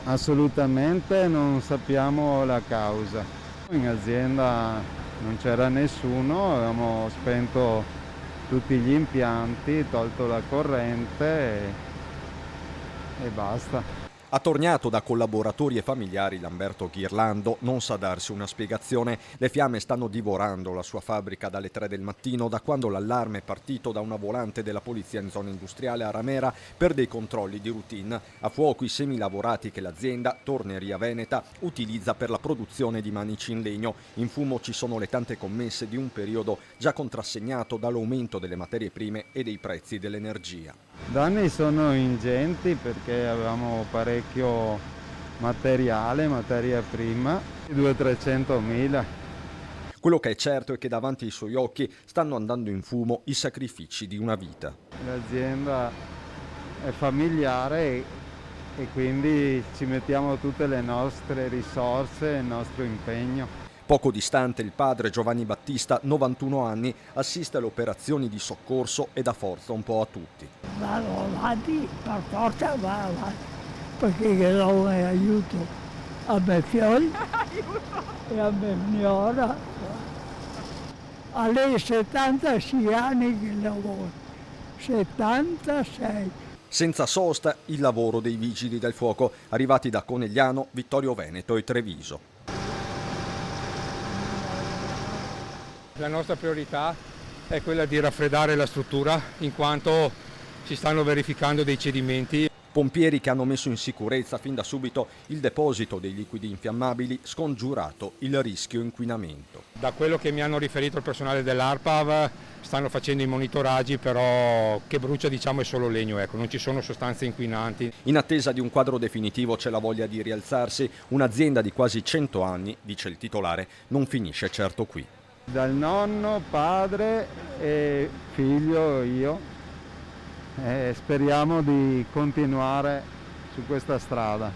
Assolutamente non sappiamo la causa. In azienda non c'era nessuno, avevamo spento tutti gli impianti, tolto la corrente e basta. Attorniato da collaboratori e familiari, Lamberto Ghirlando non sa darsi una spiegazione. Le fiamme stanno divorando la sua fabbrica dalle 3 del mattino, da quando l'allarme è partito da una volante della polizia in zona industriale a Ramera per dei controlli di routine. A fuoco i semilavorati che l'azienda, Torneria Veneta, utilizza per la produzione di manici in legno. In fumo ci sono le tante commesse di un periodo già contrassegnato dall'aumento delle materie prime e dei prezzi dell'energia. I danni sono ingenti perché avevamo parecchio materiale, materia prima, 200-300 mila. Quello che è certo è che davanti ai suoi occhi stanno andando in fumo i sacrifici di una vita. L'azienda è familiare e quindi ci mettiamo tutte le nostre risorse, il nostro impegno. Poco distante il padre Giovanni Battista, 91 anni, assiste alle operazioni di soccorso e dà forza un po' a tutti. Vado avanti, per forza va avanti, perché do un aiuto a mio figlio e a mia signora. A lei 76 anni che lavora, 76. Senza sosta il lavoro dei vigili del fuoco, arrivati da Conegliano, Vittorio Veneto e Treviso. La nostra priorità è quella di raffreddare la struttura in quanto si stanno verificando dei cedimenti. Pompieri che hanno messo in sicurezza fin da subito il deposito dei liquidi infiammabili, scongiurato il rischio inquinamento. Da quello che mi hanno riferito il personale dell'ARPAV stanno facendo i monitoraggi, però che brucia è solo legno, non ci sono sostanze inquinanti. In attesa di un quadro definitivo c'è la voglia di rialzarsi. Un'azienda di quasi 100 anni, dice il titolare, non finisce certo qui. Dal nonno, padre e figlio io. Speriamo di continuare su questa strada.